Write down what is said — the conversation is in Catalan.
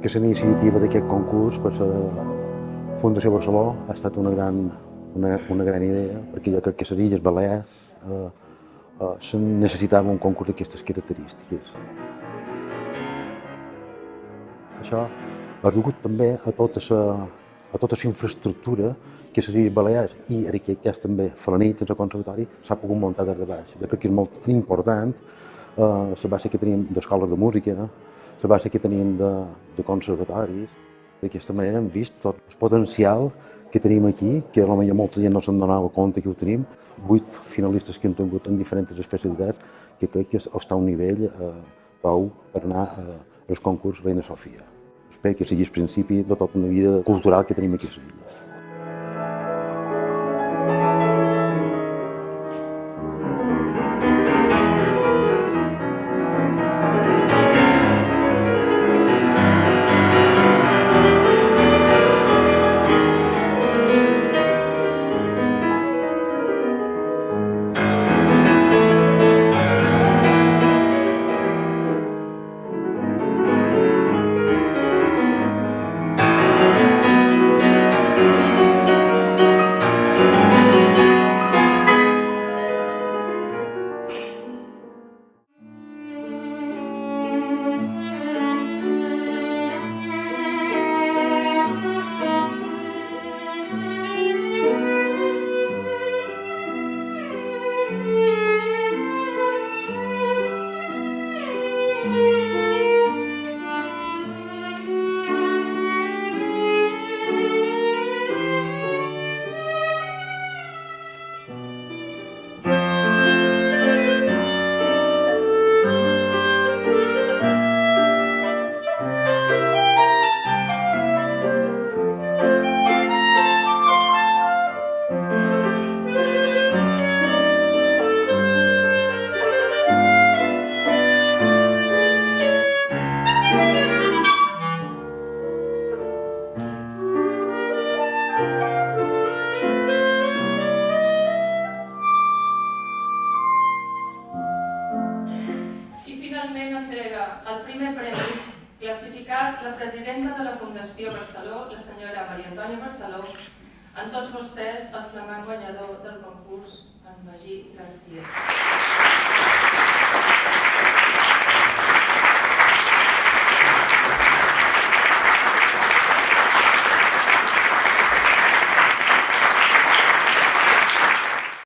Aquesta iniciativa d'aquest concurs per la Fundació Barceló ha estat una gran idea, perquè jo crec que a les Illes Balears se necessitava un concurs d'aquestes característiques. Això ha degut també a tota la infraestructura que a les Illes Balears i en aquest cas també a la nit, al conservatori, s'ha pogut muntar des de baix. Jo crec que és molt important la base que tenim d'escoles de música, la base que tenim de conservatoris. D'aquesta manera hem vist tot el potencial que tenim aquí, que potser molta gent no se'n donava compte que ho tenim. 8 finalistes que hem tingut en diferents especialitats, que crec que està a un nivell prou per anar als concurs Reina Sofia. Espero que sigui el principi de tota una vida cultural que tenim aquí a les Illes. Finalment entrega el primer premi classificat la presidenta de la Fundació Barceló, la senyora Maria Antònia Barceló, amb tots vostès el flamant guanyador del concurs, en Magí Garcia.